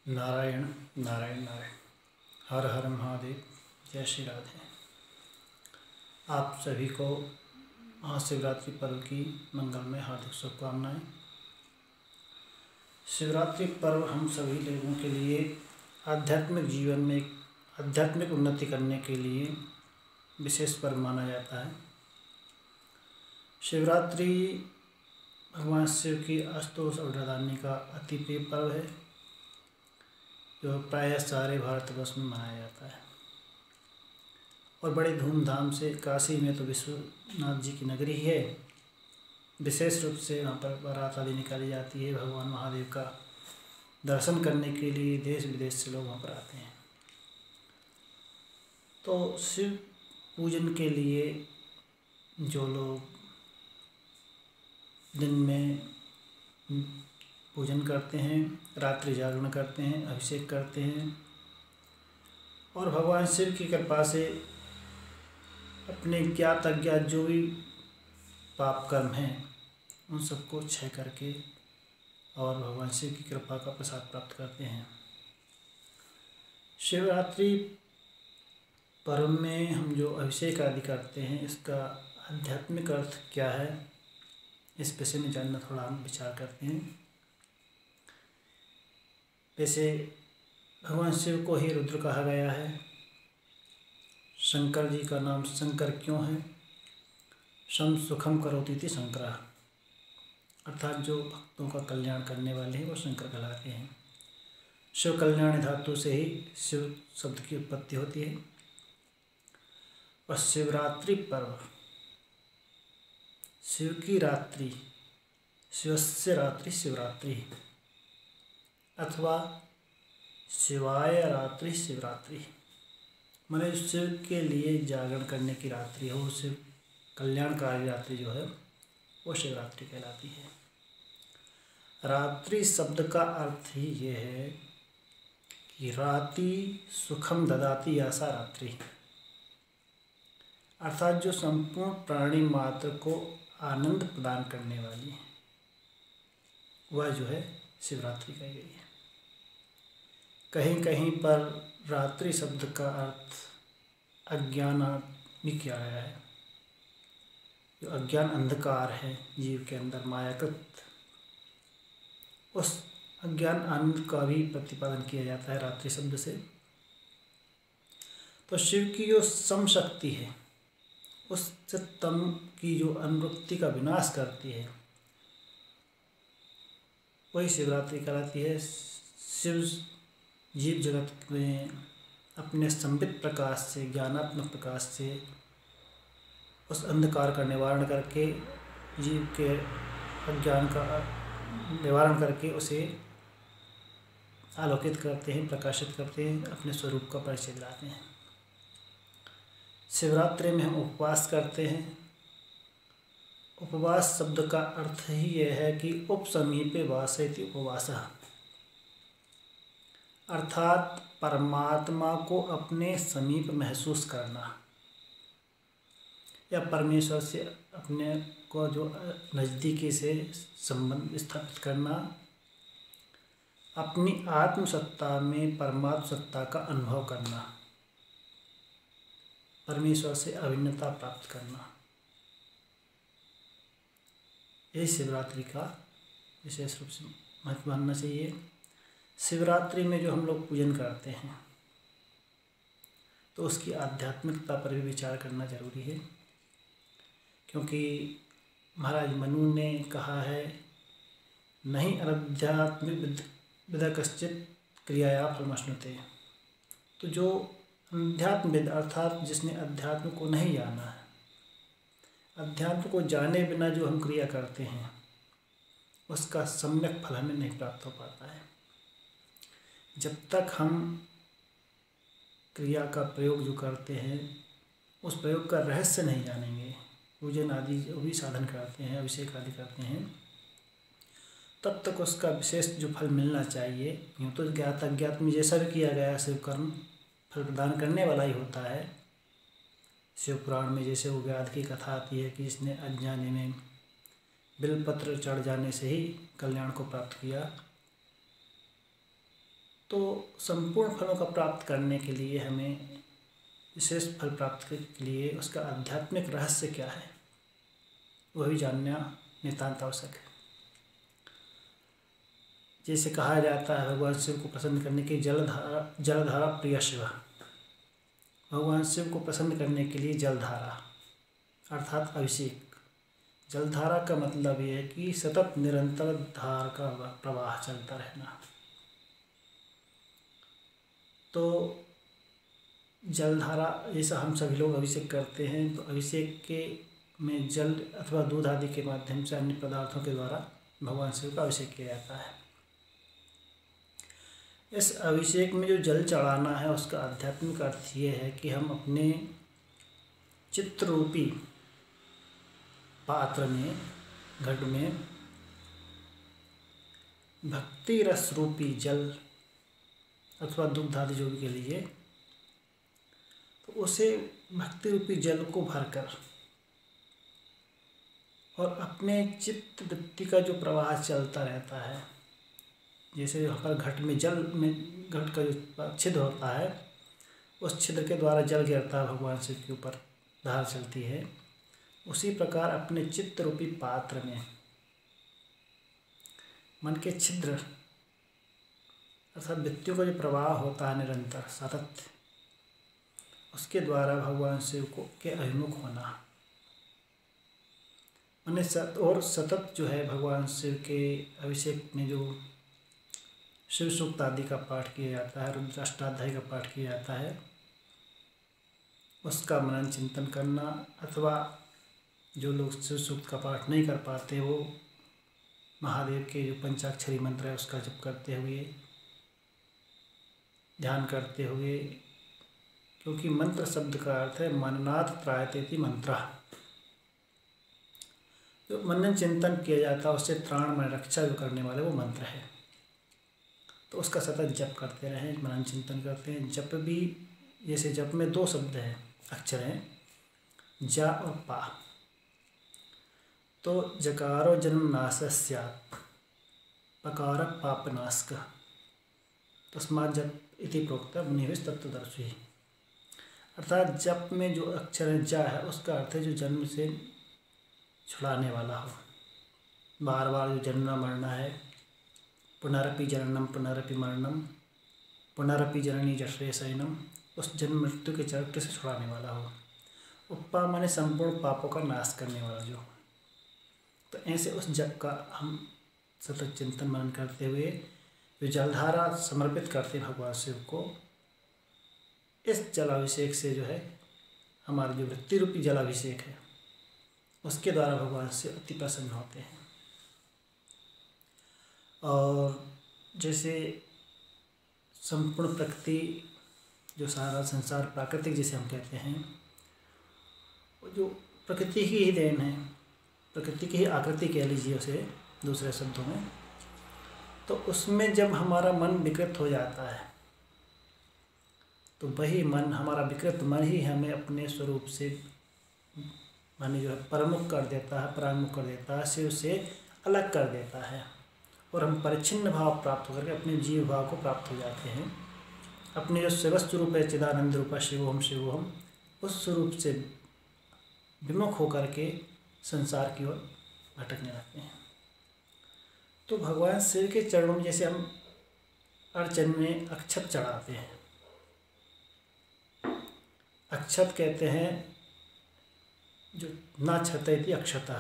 नारायण नारायण नारायण। हर हर महादेव। जय श्री राधे। आप सभी को महाशिवरात्रि पर्व की मंगलमय हार्दिक शुभकामनाएं। शिवरात्रि पर्व हम सभी लोगों के लिए आध्यात्मिक जीवन में एक आध्यात्मिक उन्नति करने के लिए विशेष पर्व माना जाता है। शिवरात्रि भगवान शिव की आशुतोष अवतारणी का अति प्रिय पर्व है, जो प्रायः सारे भारतवर्ष में मनाया जाता है और बड़े धूमधाम से। काशी में तो विश्वनाथ जी की नगरी है, विशेष रूप से वहाँ पर बारात आदि निकाली जाती है। भगवान महादेव का दर्शन करने के लिए देश विदेश से लोग वहाँ पर आते हैं। तो शिव पूजन के लिए जो लोग दिन में पूजन करते हैं, रात्रि जागरण करते हैं, अभिषेक करते हैं और भगवान शिव की कृपा से अपने ज्ञात अज्ञात जो भी पाप कर्म हैं उन सबको क्षय करके और भगवान शिव की कृपा का प्रसाद प्राप्त करते हैं। शिवरात्रि पर्व में हम जो अभिषेक आदि करते हैं, इसका आध्यात्मिक अर्थ क्या है, इस विषय में जानना थोड़ा हम विचार करते हैं। वैसे भगवान शिव को ही रुद्र कहा गया है। शंकर जी का नाम शंकर क्यों है? शम सुखम करोति इति शंकरः, अर्थात जो भक्तों का कल्याण करने वाले हैं वो शंकर कहलाते हैं। शिव कल्याण धातु से ही शिव शब्द की उत्पत्ति होती है। और शिवरात्रि पर्व, शिव की रात्रि, शिवस्य रात्रि शिवरात्रि अथवा शिवाय रात्रि शिवरात्रि, माने शिव के लिए जागरण करने की रात्रि हो, शिव कल्याणकारी रात्रि जो है वो शिवरात्रि कहलाती है। रात्रि शब्द का अर्थ ही ये है कि राति सुखम ददाती ऐसा रात्रि, अर्थात जो संपूर्ण प्राणी मात्र को आनंद प्रदान करने वाली है वह जो है शिवरात्रि कही गई है। कहीं कहीं पर रात्रि शब्द का अर्थ अज्ञान भी किया गया है। जो अज्ञान अंधकार है जीव के अंदर मायाकृत, उस अज्ञान आनंद का भी प्रतिपादन किया जाता है रात्रि शब्द से। तो शिव की जो सम शक्ति है, उस तम की जो अनुवृत्ति का विनाश करती है, वही शिवरात्रि कहलाती है। शिव जीव जगत में अपने संबित प्रकाश से, ज्ञानात्मक प्रकाश से उस अंधकार का निवारण करके, जीव के अज्ञान का निवारण करके उसे आलोकित करते हैं, प्रकाशित करते हैं, अपने स्वरूप का परिचय दिलाते हैं। शिवरात्रि में हम उपवास करते हैं। उपवास शब्द का अर्थ ही यह है कि उपसमीपे वासयति उपवासः, अर्थात परमात्मा को अपने समीप महसूस करना या परमेश्वर से अपने को जो नज़दीकी से संबंध स्थापित करना, अपनी आत्मसत्ता में परमात्म सत्ता का अनुभव करना, परमेश्वर से अभिन्नता प्राप्त करना, यही शिवरात्रि का विशेष रूप से महत्व मानना चाहिए। शिवरात्रि में जो हम लोग पूजन करते हैं तो उसकी आध्यात्मिकता पर भी विचार करना जरूरी है, क्योंकि महाराज मनु ने कहा है, नहीं अध्यात्मिक विदा कश्चित क्रियाया फलमश्नुते। तो जो अध्यात्मविद अर्थात जिसने अध्यात्म को नहीं जाना है, अध्यात्म को जाने बिना जो हम क्रिया करते हैं उसका सम्यक फल हमें नहीं प्राप्त हो पाता है। जब तक हम क्रिया का प्रयोग जो करते हैं उस प्रयोग का रहस्य नहीं जानेंगे, पूजन आदि जो भी साधन करते हैं, अभिषेक आदि करते हैं, तब तक उसका विशेष जो फल मिलना चाहिए, यूँ तो ज्ञात अज्ञात में जैसा भी किया गया शिव कर्म फल प्रदान करने वाला ही होता है। शिव पुराण में जैसे उग्याद की कथा आती है कि इसने अज्ञानी में बिलपत्र चढ़ जाने से ही कल्याण को प्राप्त किया, तो संपूर्ण फलों का प्राप्त करने के लिए हमें विशेष फल प्राप्त के लिए उसका आध्यात्मिक रहस्य क्या है वह भी जानना नितांत आवश्यक है। जैसे कहा जाता है भगवान शिव को प्रसन्न करने के जलधारा प्रिय शिव। भगवान शिव को प्रसन्न करने के लिए जलधारा अर्थात अभिषेक। जलधारा का मतलब ये है कि सतत निरंतर धार का प्रवाह चलता रहना। तो जलधारा जैसा हम सभी लोग अभिषेक करते हैं, तो अभिषेक के में जल अथवा दूध आदि के माध्यम से अन्य पदार्थों के द्वारा भगवान शिव का अभिषेक किया जाता है। इस अभिषेक में जो जल चढ़ाना है उसका आध्यात्मिक अर्थ ये है कि हम अपने चित्त रूपी पात्र में, घट में भक्ति रस रूपी जल अथवा दुग्ध आदि जो भी के लिए, तो उसे भक्ति रूपी जल को भरकर और अपने चित्त वृत्ति का जो प्रवाह चलता रहता है, जैसे हर घट में जल में घट का जो छिद्र होता है उस छिद्र के द्वारा जल गिरता है भगवान शिव के ऊपर, धार चलती है, उसी प्रकार अपने चित्त रूपी पात्र में मन के छिद्र अर्थात वृत्तियों का जो प्रवाह होता है निरंतर सतत, उसके द्वारा भगवान शिव को के अभिमुख होना माने और सतत जो है भगवान शिव के अभिषेक में जो शिव सूक्त आदि का पाठ किया जाता है, रुद्राष्टाध्याय का पाठ किया जाता है, उसका मनन चिंतन करना, अथवा जो लोग शिव सूक्त का पाठ नहीं कर पाते वो महादेव के जो पंचाक्षरी मंत्र है उसका जप करते हुए, ध्यान करते हुए, क्योंकि मंत्र शब्द का अर्थ है मननात् त्रायतेति मंत्र। जो मनन चिंतन किया जाता है उससे त्राण में रक्षा जो करने वाले वो मंत्र है, तो उसका सतत जप करते रहें, मनन चिंतन करते हैं। जप भी जैसे जप में दो शब्द हैं, अक्षर हैं, जा और पा। तो जकारो जन्म नाश स्यात् पकार पापनाशक तस्मात् जप इति प्रोक्त मुनिभिः तत्त्वदर्शी। अर्थात जप में जो अक्षर है जा है उसका अर्थ है जो जन्म से छुड़ाने वाला हो, बार बार जो जन्मना मरना है, पुनरपि जननम पुनरपि मरणम पुनरपि जननी जठरे शयनम, उस जन्म मृत्यु के चक्र से छुड़ाने वाला हो। उपा माने संपूर्ण पापों का नाश करने वाला जो। तो ऐसे उस जप का हम सतत चिंतन मनन करते हुए जो जलधारा समर्पित करते भगवान शिव को, इस जलाभिषेक से जो है हमारा जो वृत्ति रूपी जलाभिषेक है उसके द्वारा भगवान शिव अति प्रसन्न होते हैं। और जैसे संपूर्ण प्रकृति जो सारा संसार प्राकृतिक जिसे हम कहते हैं, वो जो प्रकृति की ही देन है, प्रकृति की ही आकृति कह लीजिए उसे दूसरे शब्दों में, तो उसमें जब हमारा मन विकृत हो जाता है तो वही मन, हमारा विकृत मन ही हमें अपने स्वरूप से माने जो है परमुख कर देता है, परामुख कर देता है, शिव से अलग कर देता है, और हम परिच्छिन्न भाव प्राप्त होकर के अपने जीव भाव को प्राप्त हो जाते हैं। अपने जो शिवस्वरूप है चिदानंद रूपा शिवोहम, उस स्वरूप से विमुख होकर के संसार की ओर भटकने लगते हैं। तो भगवान शिव के चरणों में जैसे हम अर्चन में अक्षत चढ़ाते हैं, अक्षत कहते हैं जो ना क्षतयति अक्षता,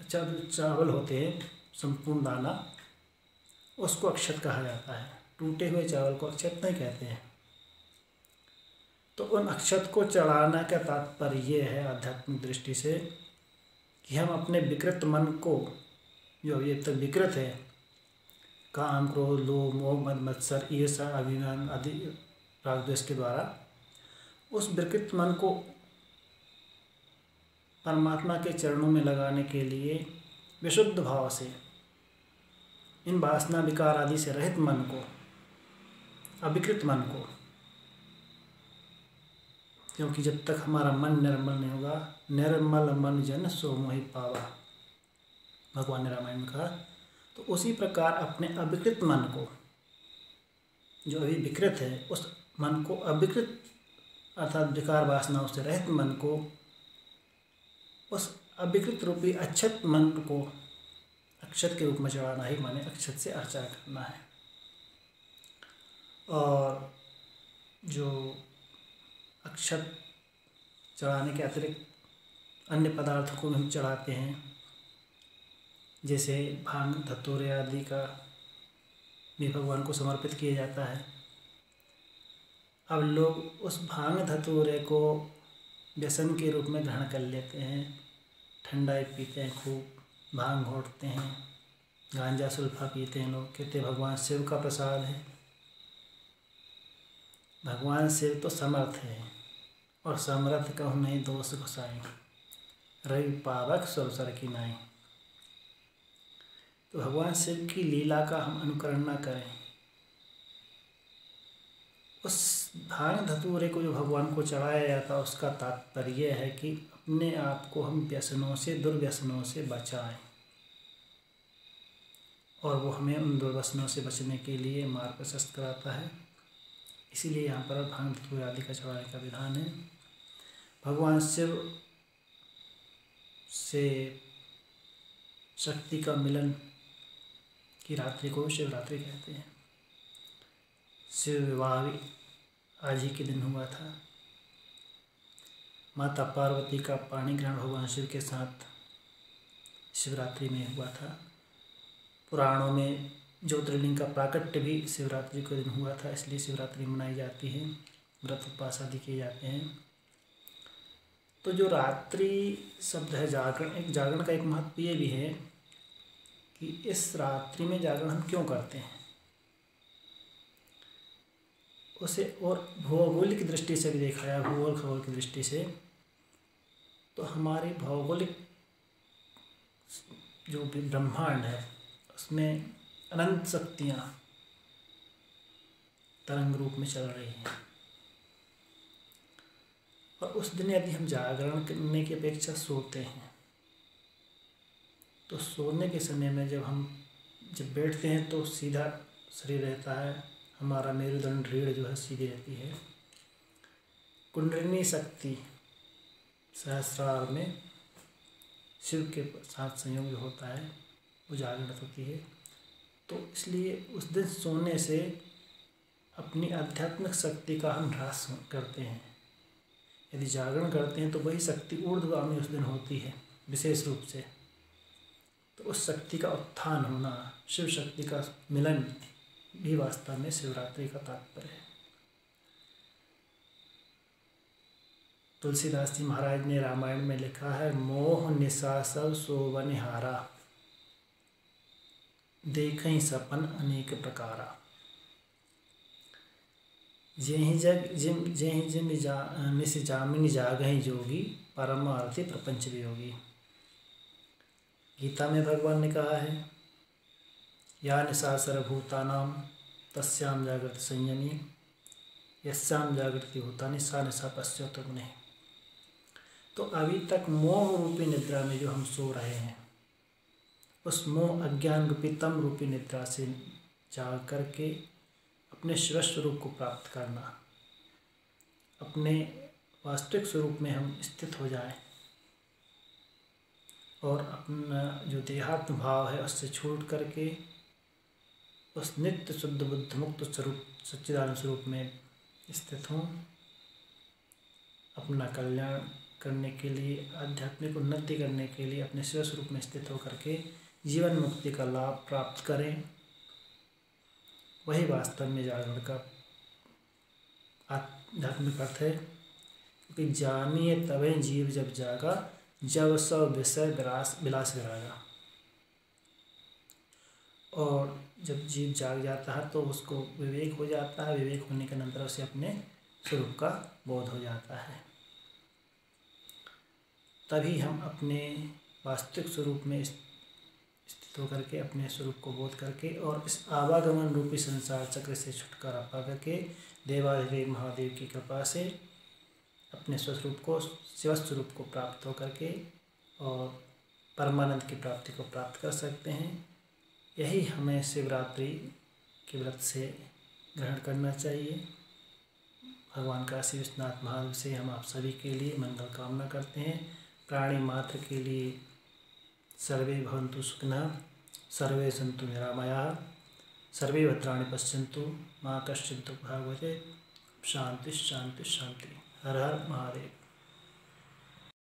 अच्छा जो चावल होते हैं संपूर्ण दाना उसको अक्षत कहा जाता है, टूटे हुए चावल को अक्षत नहीं कहते हैं। तो उन अक्षत को चढ़ाना का तात्पर्य ये है आध्यात्मिक दृष्टि से कि हम अपने विकृत मन को, जो ये तक विकृत है, काम क्रोध लोभ मोह मद मत्सर ईर्ष्या अभिमान आदि राग द्वेष के द्वारा, उस विकृत मन को परमात्मा के चरणों में लगाने के लिए विशुद्ध भाव से, इन वासना विकार आदि से रहित मन को, अविकृत मन को, क्योंकि जब तक हमारा मन निर्मल नहीं होगा, निर्मल मन जन सो मोहि पावा, भगवान ने रामायण में कहा। तो उसी प्रकार अपने अविकृत मन को जो अभी विकृत है उस मन को अविकृत अर्थात विकार वासनाओं से रहित मन को, उस अविकृत रूपी अक्षत मन को अक्षत के रूप में चढ़ाना ही माने अक्षत से अर्चना करना है। और जो अक्षत चढ़ाने के अतिरिक्त अन्य पदार्थों को हम चढ़ाते हैं, जैसे भांग धतूरे आदि का भी भगवान को समर्पित किया जाता है। अब लोग उस भांग धतूरे को व्यसन के रूप में ग्रहण कर लेते हैं, ठंडाई पीते हैं, खूब भांग घोंटते हैं, गांजा सुल्फा पीते हैं लोग, कहते हैं भगवान शिव का प्रसाद है। भगवान शिव तो समर्थ है और समर्थ कहूँ नहीं दोष घुसाई, रवि पावक सुरसर की नाई। तो भगवान शिव की लीला का हम अनुकरण न करें। उस भांग धतूरे को जो भगवान को चढ़ाया जाता है उसका तात्पर्य है कि अपने आप को हम व्यसनों से, दुर्व्यसनों से बचाएं, और वो हमें उन दुर्व्यसनों से बचने के लिए मार्ग प्रशस्त कराता है। इसीलिए यहाँ पर भांग धतूरे आदि का चढ़ाने का विधान है। भगवान शिव से शक्ति का मिलन की रात्रि को शिवरात्रि कहते हैं। शिव विवाह भी आज ही के दिन हुआ था। माता पार्वती का पाणी ग्रहण भगवान शिव के साथ शिवरात्रि में हुआ था। पुराणों में ज्योतिर्लिंग का प्राकट्य भी शिवरात्रि के दिन हुआ था, इसलिए शिवरात्रि मनाई जाती है, व्रत उपवास आदि किए जाते हैं। तो जो रात्रि शब्द है जागरण, जागरण का एक महत्व ये भी है कि इस रात्रि में जागरण हम क्यों करते हैं, उसे और भौगोलिक दृष्टि से भी देखा है, भूगोल खगोल की दृष्टि से। तो हमारी भौगोलिक जो भी ब्रह्मांड है उसमें अनंत शक्तियाँ तरंग रूप में चल रही हैं, और उस दिन यदि हम जागरण करने की अपेक्षा सोते हैं तो सोने के समय में जब बैठते हैं तो सीधा शरीर रहता है, हमारा मेरुदंड रीढ़ जो है सीधी रहती है। कुंडलिनी शक्ति सहस्रार में शिव के साथ संयोग जो होता है वो जागृत होती है। तो इसलिए उस दिन सोने से अपनी आध्यात्मिक शक्ति का हम ह्रास करते हैं। यदि जागरण करते हैं तो वही शक्ति ऊर्ध्वगामी उस दिन होती है विशेष रूप से। तो उस शक्ति का उत्थान होना, शिव शक्ति का मिलन भी वास्तव में शिवरात्रि का तात्पर्य है। तुलसीदास जी महाराज ने रामायण में लिखा है, मोह निशा सब सोवनिहारा, देखई सपन अनेक प्रकारा। जेहि जग जिम जेहि जिम निस जामिनी जागहि जोगी, परमार्थी प्रपंच वियोगी। गीता में भगवान ने कहा है, या निशा सर्वभूतानां तस्याम जागृति संयमी, यस्याम जागृति भूतानि सा निशा पश्यतो मुनिः। तो अभी तक मोह रूपी निद्रा में जो हम सो रहे हैं, उस मोह अज्ञान रूपी तम रूपी निद्रा से जाग करके अपने शिव स्वरूप को प्राप्त करना, अपने वास्तविक स्वरूप में हम स्थित हो जाएं और अपना जो देहात्म भाव है उससे छूट करके उस नित्य शुद्ध बुद्ध मुक्त स्वरूप सच्चिदानंद स्वरूप में स्थित हों। अपना कल्याण करने के लिए, आध्यात्मिक उन्नति करने के लिए अपने शिव स्वरूप में स्थित होकर के जीवन मुक्ति का लाभ प्राप्त करें। वही वास्तव में जागरण का आध्यात्मिक अर्थ है। क्योंकि जानिए तबे जीव जब जागा, जब सब विषय विलास विरागा। और जब जीव जाग जाता है तो उसको विवेक हो जाता है, विवेक होने के अनंतर उसे अपने स्वरूप का बोध हो जाता है। तभी हम अपने वास्तविक स्वरूप में स्थित होकर के अपने स्वरूप को बोध करके और इस आवागमन रूपी संसार चक्र से छुटकारा पा करके देवाधिदेव महादेव की कृपा से अपने स्वस्वरूप को, शिवस्वरूप को प्राप्त होकर के और परमानंद की प्राप्ति को प्राप्त कर सकते हैं। यही हमें शिवरात्रि के व्रत से ग्रहण करना चाहिए। भगवान काशी विश्वनाथ महादेव से हम आप सभी के लिए मंगल कामना करते हैं। प्राणी मात्र के लिए सर्वे भवन्तु सुखिनः, सर्वे सन्तु निरामयाः, सर्वे भद्राणि पश्यन्तु, मा कश्चित् दुःखभाग् भवेत्। शांति शांति शांति। हर हर महादेव।